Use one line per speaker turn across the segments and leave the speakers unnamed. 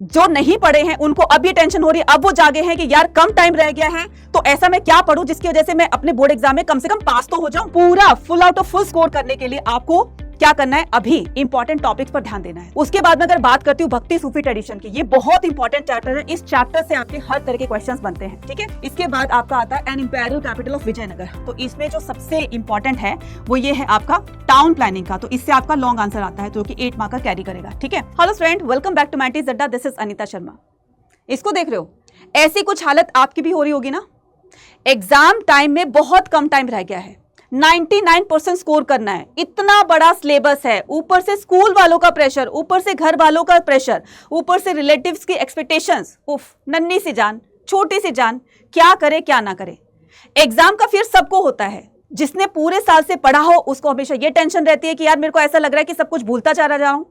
जो नहीं पढ़े हैं उनको अब ये टेंशन हो रही है, अब वो जागे हैं कि यार कम टाइम रह गया है तो ऐसा मैं क्या पढूं जिसकी वजह से मैं अपने बोर्ड एग्जाम में कम से कम पास तो हो जाऊं। पूरा full out of full score करने के लिए आपको क्या करना है, अभी इंपॉर्टेंट टॉपिक्स पर ध्यान देना है। उसके बाद में अगर बात करती हूँ भक्ति सूफी ट्रेडिशन की, ये बहुत इंपॉर्टेंट चैप्टर है। इस चैप्टर से आपके हर तरह के क्वेश्चंस बनते हैं, ठीक है। इसके बाद आपका आता है an imperial capital of Vijayanagar. तो इसमें जो सबसे इंपॉर्टेंट है वो ये है आपका टाउन प्लानिंग का। तो इससे आपका लॉन्ग आंसर आता है जो कि 8 मार्क का कैरी करेगा, ठीक है। Hello friend, welcome back to मैटी जड्डा। This is Anita Sharma. इसको देख रहे हो, ऐसी कुछ हालत आपकी भी हो रही होगी ना। एग्जाम टाइम में बहुत कम टाइम रह गया है, 99% स्कोर करना है, इतना बड़ा सिलेबस है, ऊपर से स्कूल वालों का प्रेशर, ऊपर से घर वालों का प्रेशर, ऊपर से रिलेटिव्स की एक्सपेक्टेशंस। उफ, नन्ही सी जान, छोटी सी जान, क्या करे क्या ना करे। एग्जाम का फिर सबको होता है, जिसने पूरे साल से पढ़ा हो उसको हमेशा ये टेंशन रहती है कि यार मेरे को ऐसा लग रहा है कि सब कुछ भूलता चला जा रहा हूं।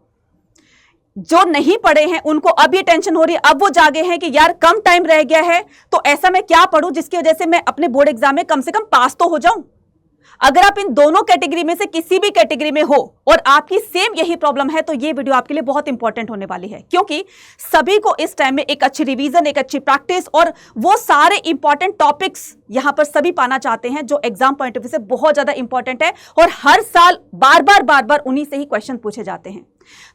जो नहीं पढ़े हैं उनको अब ये टेंशन हो रही है, अब वो जागे हैं कि यार कम टाइम रह गया है तो ऐसा मैं क्या पढूं जिसकी वजह से मैं अपने बोर्ड एग्जाम में कम से कम पास तो हो जाऊं। अगर आप इन दोनों कैटेगरी में से किसी भी कैटेगरी में हो और आपकी सेम यही प्रॉब्लम है तो ये वीडियो आपके लिए बहुत इंपॉर्टेंट होने वाली है, क्योंकि सभी को इस टाइम में एक अच्छी रिवीजन, एक अच्छी प्रैक्टिस और वो सारे इंपॉर्टेंट टॉपिक्स यहां पर सभी पाना चाहते हैं जो एग्जाम पॉइंट ऑफ व्यू से बहुत ज्यादा इंपॉर्टेंट है और हर साल बार बार उन्हीं से ही क्वेश्चन पूछे जाते हैं।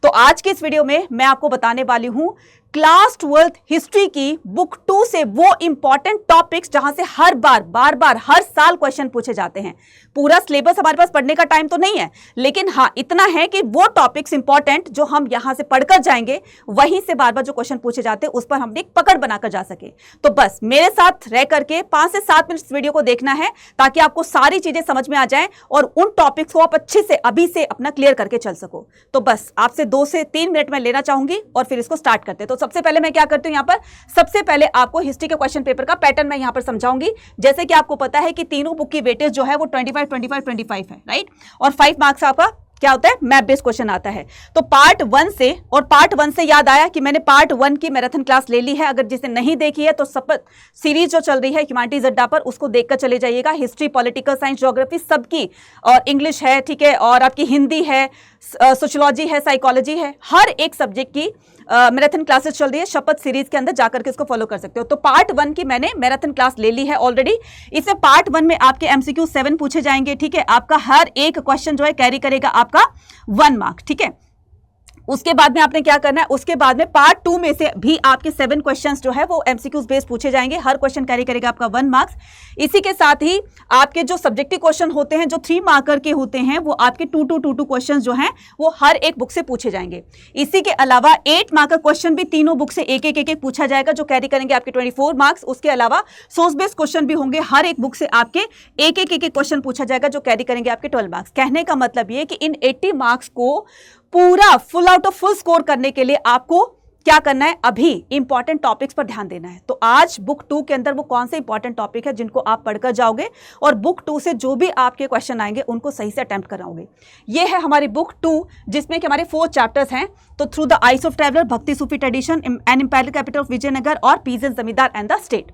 तो आज के इस वीडियो में मैं आपको बताने वाली हूं क्लास 12th हिस्ट्री की बुक 2 से वो इंपॉर्टेंट टॉपिक्स जहां से हर बार हर साल क्वेश्चन पूछे जाते हैं। पूरा सिलेबस हमारे पास पढ़ने का टाइम तो नहीं है, लेकिन हाँ इतना है कि वो टॉपिक्स इंपॉर्टेंट जो हम यहां से पढ़कर जाएंगे वहीं से बार जो क्वेश्चन पूछे जाते हैं उस पर हम एक पकड़ बनाकर जा सके। तो बस मेरे साथ रह करके 5 से 7 मिनट वीडियो को देखना है ताकि आपको सारी चीजें समझ में आ जाएं और उन टॉपिक्स को आप अच्छे से अभी से अपना क्लियर करके चल सको। तो बस आपसे 2 से 3 मिनट में लेना चाहूंगी और फिर इसको स्टार्ट करते हैं। तो सबसे पहले मैं क्या करती हूं, यहां पर सबसे पहले आपको हिस्ट्री के क्वेश्चन पेपर का पैटर्न मैं यहां पर समझाऊंगी। जैसे कि आपको पता है कि तीनों बुक की वेटेज जो है वो 25 25 25 है, राइट। और 5 मार्क्स आपका क्या होता है, मैप बेस्ड क्वेश्चन आता है। तो पार्ट 1 से, और पार्ट 1 से याद आया कि मैंने पार्ट 1 की मैराथन क्लास ले ली है। अगर जिसने नहीं देखी है तो सब सीरीज जो चल रही है ह्यूमैनिटीज अड्डा पर उसको देखकर चले जाइएगा। हिस्ट्री, पॉलिटिकल साइंस, ज्योग्राफी सबकी, और इंग्लिश है, ठीक है, और आपकी हिंदी है, सोशियोलॉजी है, साइकोलॉजी है, हर एक सब्जेक्ट की मैराथन क्लासेस चल रही है। शपथ सीरीज के अंदर जाकर के इसको फॉलो कर सकते हो। तो पार्ट 1 की मैंने मैराथन क्लास ले ली है ऑलरेडी। इसमें पार्ट 1 में आपके एमसीक्यू 7 पूछे जाएंगे, ठीक है। आपका हर एक क्वेश्चन जो है कैरी करेगा आपका 1 मार्क, ठीक है। उसके बाद में आपने क्या करना है, उसके बाद में पार्ट 2 में से भी आपके 7 क्वेश्चंस जो है वो एमसीक्यूज बेस्ड पूछे जाएंगे। हर क्वेश्चन कैरी करेगा आपका 1 मार्क्स। इसी के साथ ही आपके जो सब्जेक्टिव क्वेश्चन होते हैं जो 3 मार्कर के होते हैं वो आपके 2 क्वेश्चंस जो हैं वो हर एक बुक से पूछे जाएंगे। इसी के अलावा 8 मार्कर क्वेश्चन भी तीनों बुक से एक पूछा जाएगा जो कैरी करेंगे आपके 24 मार्क्स। उसके अलावा सोर्स बेस्ड क्वेश्चन भी होंगे, हर एक बुक से आपके एक क्वेश्चन पूछा जाएगा जो कैरी करेंगे आपके 12 मार्क्स। कहने का मतलब ये कि इन 80 मार्क्स को पूरा full out of full score करने के लिए आपको क्या करना है, अभी इंपॉर्टेंट टॉपिक्स पर ध्यान देना है। तो आज बुक 2 के अंदर वो कौन से इंपॉर्टेंट टॉपिक है जिनको आप पढ़कर जाओगे और बुक 2 से जो भी आपके क्वेश्चन आएंगे उनको सही से अटेम्प्ट कराओगे। ये है हमारी बुक 2 जिसमें कि हमारे 4 चैप्टर्स हैं। तो through the eyes of traveller, Bhakti Sufi tradition, an imperial capital of Vijayanagar और पीजेंट जमींदार एंड द स्टेट।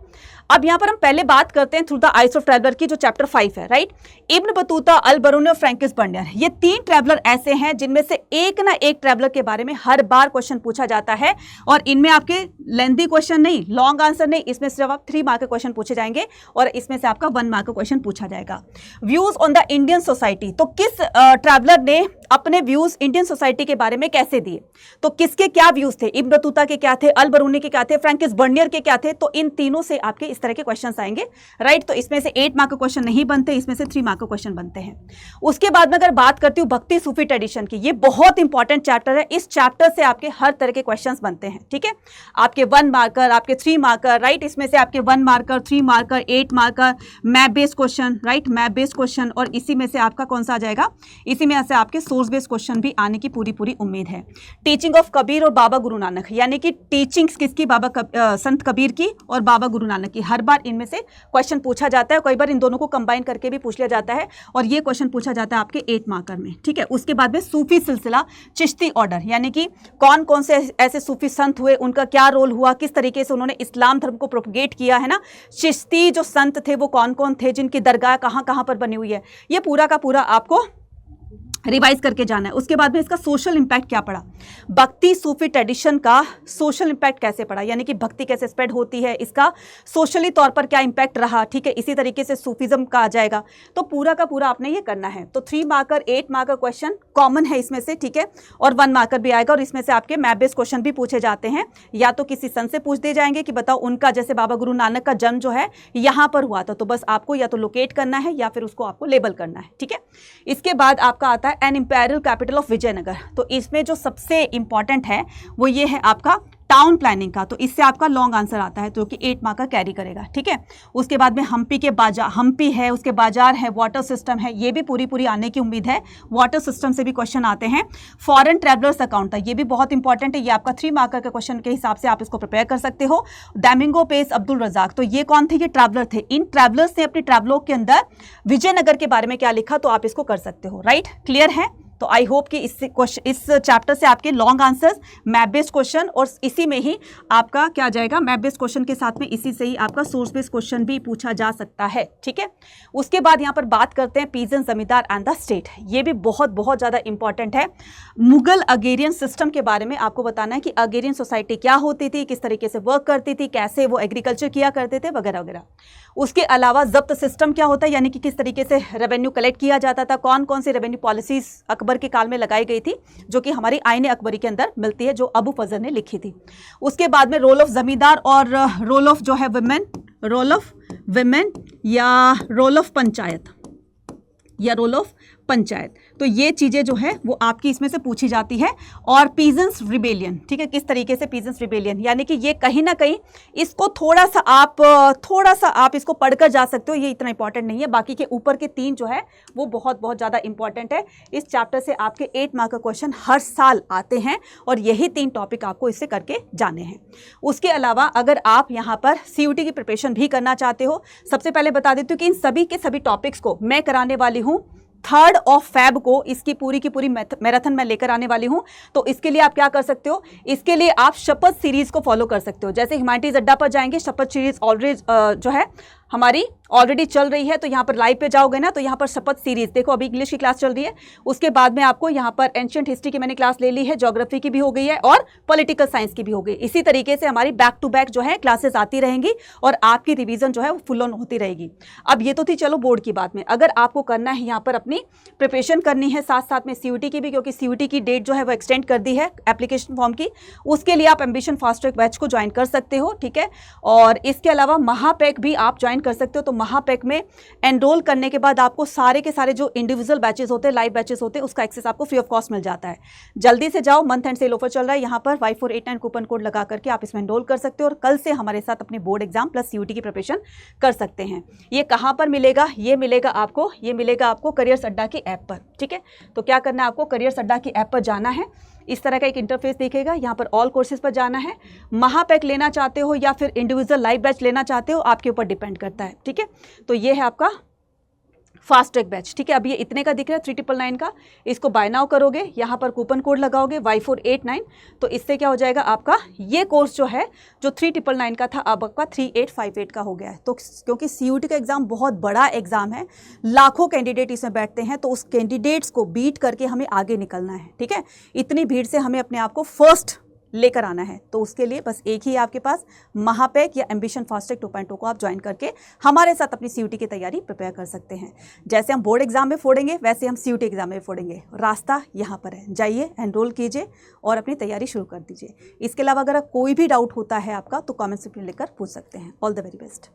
अब यहां पर हम पहले बात करते हैं through the eyes of traveller की, जो चैप्टर 5 है, राइट। इब्न बतूता, अल बरूनी और फ्रैंकिस बर्नियर, ये 3 ट्रैवलर ऐसे हैं जिनमें से एक ना एक ट्रैवलर के बारे में हर बार क्वेश्चन पूछा जाता है और इनमें आपके लेंथी क्वेश्चन नहीं, लॉन्ग आंसर नहीं, इसमें सिर्फ आप 3 मार्क के क्वेश्चन पूछे जाएंगे और इसमें से आपका 1 मार्क का क्वेश्चन पूछा जाएगा। Views on the Indian society, तो किस ट्रैवलर ने अपने व्यूज इंडियन सोसाइटी के बारे में कैसे दिए, तो किसके क्या व्यूज थे, इब्न बतूता के क्या थे, अल बरूनी के क्या थे, फ्रैंकिस बर्नियर के क्या थे। तो इन तीनों से आपके इस तरह के क्वेश्चंस आएंगे, राइट। तो इसमें से 8 मार्क का क्वेश्चन नहीं बनते, इसमें से 3 मार्क का क्वेश्चन बनते हैं। उसके बाद में अगर बात करती हूँ भक्ति सूफी ट्रेडिशन की, ये बहुत इंपॉर्टेंट चैप्टर है। इस चैप्टर से आपके हर तरह के क्वेश्चंस बनते हैं, ठीक है। आपके 1 मार्कर, आपके 3 मार्कर, राइट। इसमें से आपके 1 marker, 3 marker, 8 marker, map based question, right, map based question, और इसी में से आपका कौन सा आ जाएगा, इसी में से आपके सोर्स बेस्ड क्वेश्चन भी आने की पूरी उम्मीद है। टीचिंग ऑफ कबीर और बाबा गुरु नानक, यानी कि टीचिंग्स किसकी, संत कबीर की और बाबा गुरु नानक की, हर बार इनमें से क्वेश्चन पूछा जाता है। कई बार इन दोनों को कंबाइन करके भी पूछ लिया जाता है और ये क्वेश्चन पूछा जाता है आपके 8 मार्कर में, ठीक है। उसके बाद में सूफी सिलसिला, चिश्ती ऑर्डर, यानी कि कौन कौन से ऐसे सूफी संत हुए, उनका क्या रोल हुआ, किस तरीके से उन्होंने इस्लाम धर्म को प्रोपगेट किया है ना। चिश्ती जो संत थे वो कौन कौन थे, जिनकी दरगाह कहाँ कहाँ पर बनी हुई है, ये पूरा का पूरा आपको रिवाइज करके जाना है। उसके बाद में इसका सोशल इम्पैक्ट क्या पड़ा, भक्ति सूफी ट्रेडिशन का सोशल इम्पैक्ट कैसे पड़ा, यानी कि भक्ति कैसे स्प्रेड होती है, इसका सोशली तौर पर क्या इम्पैक्ट रहा, ठीक है। इसी तरीके से सूफिज्म का आ जाएगा। तो पूरा का पूरा आपने ये करना है। तो 3 मार्कर 8 मार्कर क्वेश्चन कॉमन है इसमें से, ठीक है, और 1 मार्कर भी आएगा। और इसमें से आपके मैप बेस्ड क्वेश्चन भी पूछे जाते हैं, या तो किसी सन से पूछ दिए जाएंगे कि बताओ उनका, जैसे बाबा गुरु नानक का जन्म जो है यहाँ पर हुआ था, तो बस आपको या तो लोकेट करना है या फिर उसको आपको लेबल करना है, ठीक है। इसके बाद आपका आता है an imperial capital of Vijayanagar. तो इसमें जो सबसे इंपॉर्टेंट है वो ये है आपका टाउन प्लानिंग का। तो इससे आपका लॉन्ग आंसर आता है, जो कि 8 मार्क का कैरी करेगा, ठीक है। उसके बाद में हम्पी के बाजार, हम्पी है, उसके बाजार है, वाटर सिस्टम है, ये भी पूरी आने की उम्मीद है। वाटर सिस्टम से भी क्वेश्चन आते हैं। फॉरेन ट्रैवलर्स अकाउंट था, ये भी बहुत इंपॉर्टेंट है। ये आपका 3 मार्कर का क्वेश्चन के हिसाब से आप इसको प्रिपेयर कर सकते हो। डैमिंगो पेस अब्दुल रजाक, तो ये कौन थे, ये ट्रैवलर थे। इन ट्रैवलर्स ने अपने ट्रैवलोग के अंदर विजयनगर के बारे में क्या लिखा, तो आप इसको कर सकते हो, राइट। क्लियर है। तो आई होप कि इस चैप्टर से आपके long answers, map based question, और इसी में ही आपका क्या जाएगा, मैप बेस्ड क्वेश्चन के साथ में इसी से ही आपका सोर्स बेस्ड क्वेश्चन भी पूछा जा सकता है, ठीक है। उसके बाद यहाँ पर बात करते हैं पीजन जमींदार एंड द स्टेट। ये भी बहुत ज़्यादा इंपॉर्टेंट है। मुगल अगेरियन सिस्टम के बारे में आपको बताना है कि अगेरियन सोसाइटी क्या होती थी, किस तरीके से वर्क करती थी, कैसे वो एग्रीकल्चर किया करते थे, वगैरह वगैरह। उसके अलावा जब्त सिस्टम क्या होता है, यानी कि किस तरीके से रेवेन्यू कलेक्ट किया जाता था, कौन कौन सी रेवेन्यू पॉलिसीज अकबर के काल में लगाई गई थी, जो कि हमारी आईने अकबरी के अंदर मिलती है, जो अबू फजल ने लिखी थी। उसके बाद में रोल ऑफ जमींदार और रोल ऑफ जो है विमेन, रोल ऑफ विमेन या रोल ऑफ पंचायत, या रोल ऑफ पंचायत। तो ये चीजें जो है वो आपकी इसमें से पूछी जाती है। और पीजेंट्स रिबेलियन, ठीक है, किस तरीके से पीजेंट्स रिबेलियन, यानी कि ये कहीं ना कहीं इसको थोड़ा सा आप इसको पढ़कर जा सकते हो, ये इतना इंपॉर्टेंट नहीं है। बाकी के ऊपर के 3 जो है वो बहुत ज्यादा इंपॉर्टेंट है। इस चैप्टर से आपके 8 मार्क का क्वेश्चन हर साल आते हैं, और यही 3 टॉपिक आपको इससे करके जाने हैं। उसके अलावा अगर आप यहाँ पर CUT की प्रिपरेशन भी करना चाहते हो, सबसे पहले बता देती हूँ कि इन सभी के सभी टॉपिक्स को मैं कराने वाली हूँ 3 फेब को। इसकी पूरी की पूरी मैराथन मैं लेकर आने वाली हूं। तो इसके लिए आप क्या कर सकते हो, इसके लिए आप शपथ सीरीज को फॉलो कर सकते हो। जैसे ह्यूमैनिटीज अड्डा पर जाएंगे, शपथ सीरीज ऑलरेडी जो है हमारी ऑलरेडी चल रही है, तो यहाँ पर लाइव पे जाओगे ना, तो यहाँ पर शपथ सीरीज देखो, अभी इंग्लिश की क्लास चल रही है। उसके बाद में आपको यहाँ पर एंशिएंट हिस्ट्री की मैंने क्लास ले ली है, ज्योग्राफी की भी हो गई है और पॉलिटिकल साइंस की भी हो गई। इसी तरीके से हमारी बैक टू बैक जो है क्लासेस आती रहेंगी, और आपकी रिवीजन जो है वो फुल ऑन होती रहेगी। अब ये तो थी चलो बोर्ड की बात में। अगर आपको करना है यहाँ पर अपनी प्रिपरेशन करनी है साथ साथ में CUT की भी, क्योंकि CUT की डेट जो है वो एक्सटेंड कर दी है एप्लीकेशन फॉर्म की, उसके लिए आप एम्बिशन फास्ट ट्रैक बैच को ज्वाइन कर सकते हो, ठीक है। और इसके अलावा महापैक भी आप ज्वाइन कर सकते हो। तो महापैक में एनरोल करने के बाद आपको सारे के सारे जो इंडिविजुअल बैचेस होते हैं, लाइव बैचेस होते हैं, उसका एक्सेस आपको फ्री ऑफ कॉस्ट मिल जाता है। जल्दी से जाओ, मंथ एंड सेल ऑफर चल रहा है, यहाँ पर Y489 कूपन कोड लगा करके आप इसमें एनरोल कर सकते हो, और कल से हमारे साथ अपने बोर्ड एग्जाम प्लस CUT की प्रिपरेशन कर सकते हैं। ये कहाँ पर मिलेगा, ये मिलेगा आपको करियर्स अड्डा की ऐप पर, ठीक है। तो क्या करना है आपको, करियर्स अड्डा की ऐप पर जाना है। इस तरह का एक इंटरफेस दिखेगा, यहाँ पर ऑल कोर्सेज पर जाना है। महापैक लेना चाहते हो या फिर इंडिविजुअल लाइव बैच लेना चाहते हो, आपके ऊपर डिपेंड करता है, ठीक है। तो ये है आपका फास्ट ट्रैक बैच, ठीक है। अब ये इतने का दिख रहा है 3999 का, इसको बाय नाउ करोगे, यहाँ पर कूपन कोड लगाओगे Y489, तो इससे क्या हो जाएगा आपका ये कोर्स जो है, जो 3999 का था, अब आपका 3858 का हो गया है। तो क्योंकि CUT का एग्जाम बहुत बड़ा एग्जाम है, लाखों कैंडिडेट इसमें बैठते हैं, तो उस कैंडिडेट्स को बीट करके हमें आगे निकलना है, ठीक है। इतनी भीड़ से हमें अपने आप को फर्स्ट लेकर आना है। तो उसके लिए बस एक ही आपके पास महापैक या एम्बिशन फास्ट ट्रैक 2.0 को आप ज्वाइन करके हमारे साथ अपनी CUT की तैयारी प्रिपेयर कर सकते हैं। जैसे हम बोर्ड एग्जाम में फोड़ेंगे, वैसे हम CUT एग्जाम में फोड़ेंगे। रास्ता यहाँ पर है, जाइए, एनरोल कीजिए और अपनी तैयारी शुरू कर दीजिए। इसके अलावा अगर कोई भी डाउट होता है आपका, तो कॉमेंट्स में लिखकर पूछ सकते हैं। All the very best.